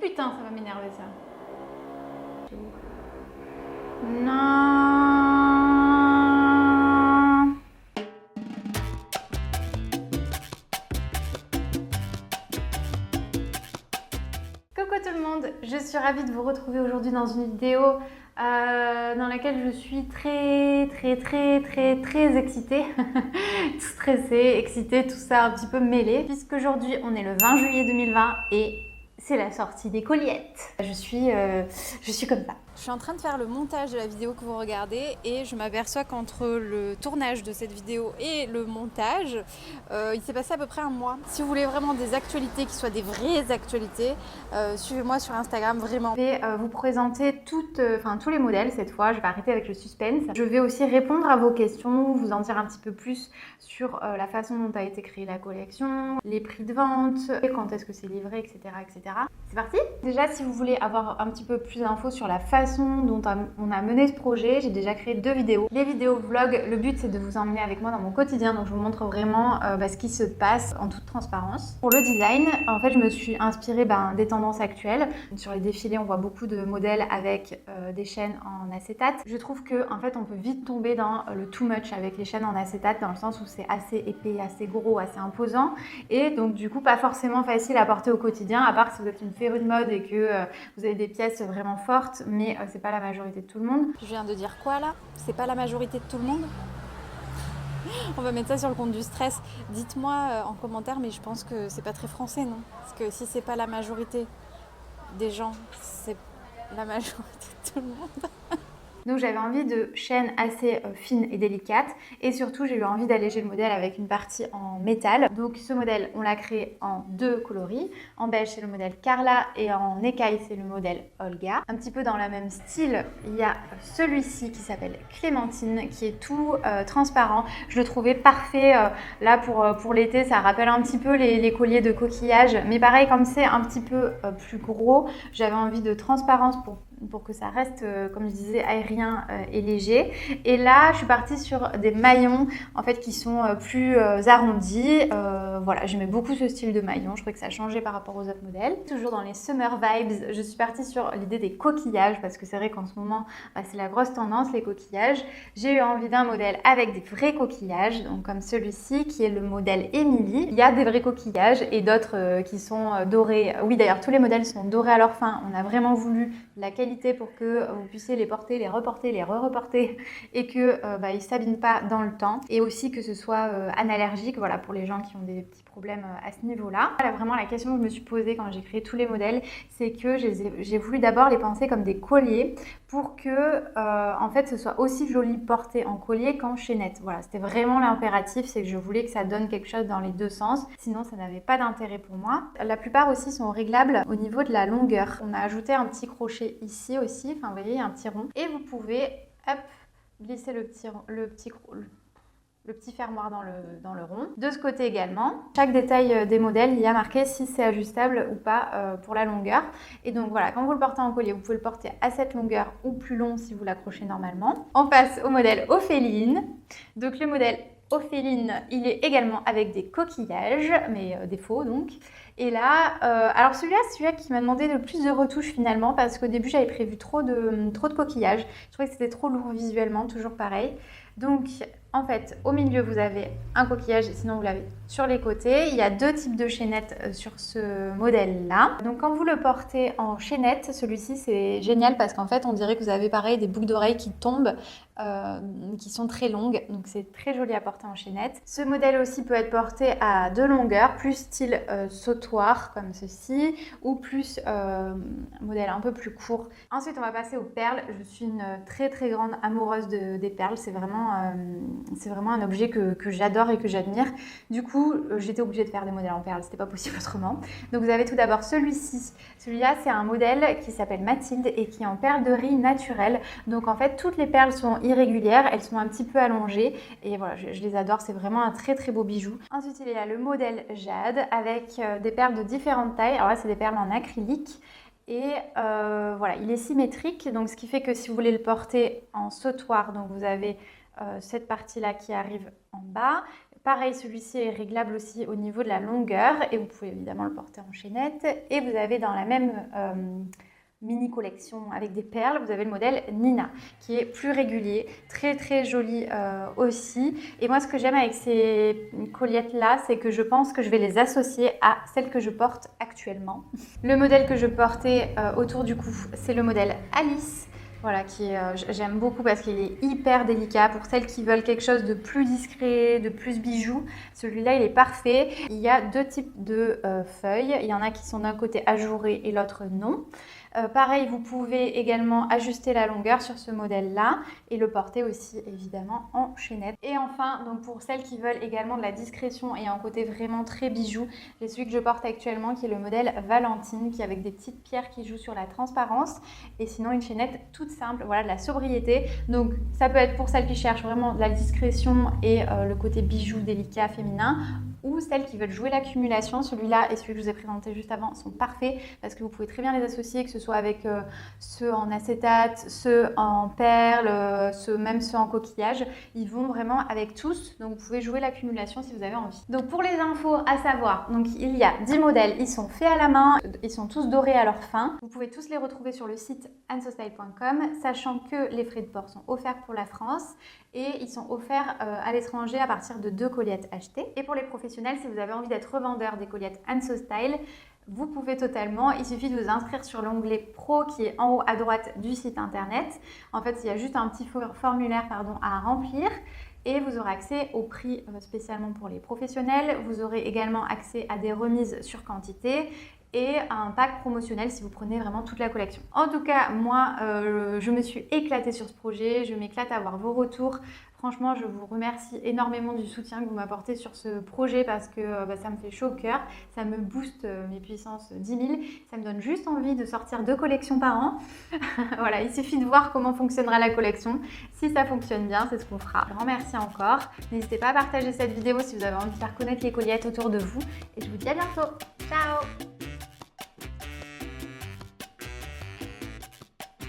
putain, ça va m'énerver ça. Non. Coucou tout le monde, je suis ravie de vous retrouver aujourd'hui dans une vidéo dans laquelle je suis très excitée, stressée, excitée, tout ça un petit peu mêlé, puisqu'aujourd'hui on est le 20 juillet 2020 et c'est la sortie des Colliettes. Je suis comme ça. Je suis en train de faire le montage de la vidéo que vous regardez et je m'aperçois qu'entre le tournage de cette vidéo et le montage, il s'est passé à peu près un mois. Si vous voulez vraiment des actualités qui soient des vraies actualités, suivez-moi sur Instagram, vraiment. Je vais vous présenter tous les modèles cette fois. Je vais arrêter avec le suspense. Je vais aussi répondre à vos questions, vous en dire un petit peu plus sur la façon dont a été créée la collection, les prix de vente, quand est-ce que c'est livré, etc. etc. C'est parti! Déjà, si vous voulez avoir un petit peu plus d'infos sur la façon dont on a mené ce projet, j'ai déjà créé 2 vidéos. Les vidéos vlog, le but c'est de vous emmener avec moi dans mon quotidien, donc je vous montre vraiment ce qui se passe en toute transparence. Pour le design, en fait je me suis inspirée des tendances actuelles. Sur les défilés on voit beaucoup de modèles avec des chaînes en acétate. Je trouve que en fait on peut vite tomber dans le too much avec les chaînes en acétate, dans le sens où c'est assez épais, assez gros, assez imposant, et donc du coup pas forcément facile à porter au quotidien, à part si vous êtes une férue de mode et que vous avez des pièces vraiment fortes, mais c'est pas la majorité de tout le monde. Je viens de dire quoi là? C'est pas la majorité de tout le monde? On va mettre ça sur le compte du stress. Dites-moi en commentaire, mais je pense que c'est pas très français, non? Parce que si c'est pas la majorité des gens, c'est la majorité de tout le monde. Donc j'avais envie de chaînes assez fines et délicates, et surtout j'ai eu envie d'alléger le modèle avec une partie en métal. Donc ce modèle on l'a créé en 2 coloris, en beige c'est le modèle Carla et en écaille c'est le modèle Olga. Un petit peu dans le même style, il y a celui-ci qui s'appelle Clémentine, qui est tout transparent. Je le trouvais parfait là pour l'été, ça rappelle un petit peu les colliers de coquillage, mais pareil, comme c'est un petit peu plus gros, j'avais envie de transparence pour que ça reste, comme je disais, aérien et léger. Et là, je suis partie sur des maillons en fait qui sont plus arrondis. Voilà, j'aimais beaucoup ce style de maillon. Je trouvais que ça changeait par rapport aux autres modèles. Toujours dans les summer vibes, je suis partie sur l'idée des coquillages, parce que c'est vrai qu'en ce moment, c'est la grosse tendance, les coquillages. J'ai eu envie d'un modèle avec des vrais coquillages, donc comme celui-ci qui est le modèle Emily. Il y a des vrais coquillages et d'autres qui sont dorés. Oui, d'ailleurs, tous les modèles sont dorés à leur fin. On a vraiment voulu la qualité pour que vous puissiez les porter, les reporter, les re-reporter, et que ils ne s'abîment pas dans le temps, et aussi que ce soit analergique, voilà, pour les gens qui ont des petits problèmes à ce niveau-là. Voilà, vraiment la question que je me suis posée quand j'ai créé tous les modèles, c'est que j'ai voulu d'abord les penser comme des colliers pour que en fait ce soit aussi joli porté en collier qu'en chaînette. Voilà, c'était vraiment l'impératif, c'est que je voulais que ça donne quelque chose dans les 2 sens, sinon ça n'avait pas d'intérêt pour moi. La plupart aussi sont réglables au niveau de la longueur. On a ajouté un petit crochet ici aussi, enfin vous voyez, un petit rond, et vous pouvez hop, glisser le petit fermoir dans le rond. De ce côté également, chaque détail des modèles, il y a marqué si c'est ajustable ou pas pour la longueur. Et donc voilà, quand vous le portez en collier, vous pouvez le porter à cette longueur ou plus long si vous l'accrochez normalement. On passe au modèle Ophéline. Donc le modèle Ophéline, il est également avec des coquillages, mais des faux donc. Et là, alors celui-là qui m'a demandé le plus de retouches finalement, parce qu'au début j'avais prévu trop de coquillages. Je trouvais que c'était trop lourd visuellement, toujours pareil. Donc en fait, au milieu vous avez un coquillage, sinon vous l'avez sur les côtés. Il y a 2 types de chaînettes sur ce modèle-là. Donc quand vous le portez en chaînette, celui-ci c'est génial parce qu'en fait on dirait que vous avez pareil des boucles d'oreilles qui tombent, qui sont très longues. Donc c'est très joli à porter en chaînette. Ce modèle aussi peut être porté à 2 longueurs, plus style sautoir comme ceci, ou plus modèle un peu plus court. Ensuite on va passer aux perles. Je suis une très grande amoureuse des perles. C'est vraiment un objet que j'adore et que j'admire. Du coup, j'étais obligée de faire des modèles en perles, c'était pas possible autrement. Donc vous avez tout d'abord celui-ci. Celui-là, c'est un modèle qui s'appelle Mathilde et qui est en perles de riz naturelles. Donc en fait, toutes les perles sont irrégulières, elles sont un petit peu allongées. Et voilà, je les adore, c'est vraiment un très beau bijou. Ensuite, il y a le modèle Jade avec des perles de différentes tailles. Alors là, c'est des perles en acrylique. Et voilà, il est symétrique, donc ce qui fait que si vous voulez le porter en sautoir, donc vous avez cette partie-là qui arrive en bas, Pareil, celui-ci est réglable aussi au niveau de la longueur et vous pouvez évidemment le porter en chaînette. Et vous avez dans la même mini collection avec des perles, vous avez le modèle Nina qui est plus régulier, très très joli aussi. Et moi ce que j'aime avec ces colliettes là, c'est que je pense que je vais les associer à celles que je porte actuellement. Le modèle que je portais autour du cou, c'est le modèle Alice. Voilà, j'aime beaucoup parce qu'il est hyper délicat pour celles qui veulent quelque chose de plus discret, de plus bijoux. Celui-là, il est parfait. Il y a deux types de feuilles. Il y en a qui sont d'un côté ajourées et l'autre non. Pareil, vous pouvez également ajuster la longueur sur ce modèle-là et le porter aussi évidemment en chaînette. Et enfin, donc pour celles qui veulent également de la discrétion et un côté vraiment très bijou, j'ai celui que je porte actuellement qui est le modèle Valentine, qui est avec des petites pierres qui jouent sur la transparence et sinon une chaînette toute simple, voilà, de la sobriété. Donc ça peut être pour celles qui cherchent vraiment de la discrétion et le côté bijou délicat féminin, ou celles qui veulent jouer l'accumulation. Celui-là et celui que je vous ai présenté juste avant sont parfaits parce que vous pouvez très bien les associer, que ce soit avec ceux en acétate, ceux en perles, même ceux en coquillage. Ils vont vraiment avec tous, donc vous pouvez jouer l'accumulation si vous avez envie. Donc pour les infos à savoir, donc il y a 10 modèles, ils sont faits à la main, ils sont tous dorés à leur fin. Vous pouvez tous les retrouver sur le site ansostyle.com, sachant que les frais de port sont offerts pour la France et ils sont offerts à l'étranger à partir de 2 colliettes achetées. Et pour les professionnels, si vous avez envie d'être revendeur des colliettes AnsoStyle, vous pouvez totalement, il suffit de vous inscrire sur l'onglet Pro qui est en haut à droite du site internet. En fait, il y a juste un petit formulaire à remplir et vous aurez accès au prix spécialement pour les professionnels. Vous aurez également accès à des remises sur quantité et un pack promotionnel si vous prenez vraiment toute la collection. En tout cas, moi, je me suis éclatée sur ce projet, je m'éclate à avoir vos retours. Franchement, je vous remercie énormément du soutien que vous m'apportez sur ce projet parce que ça me fait chaud au cœur, ça me booste mes puissances 10 000, ça me donne juste envie de sortir 2 collections par an. Voilà, il suffit de voir comment fonctionnera la collection. Si ça fonctionne bien, c'est ce qu'on fera. Grand merci encore. N'hésitez pas à partager cette vidéo si vous avez envie de faire connaître les colliettes autour de vous et je vous dis à bientôt. Ciao!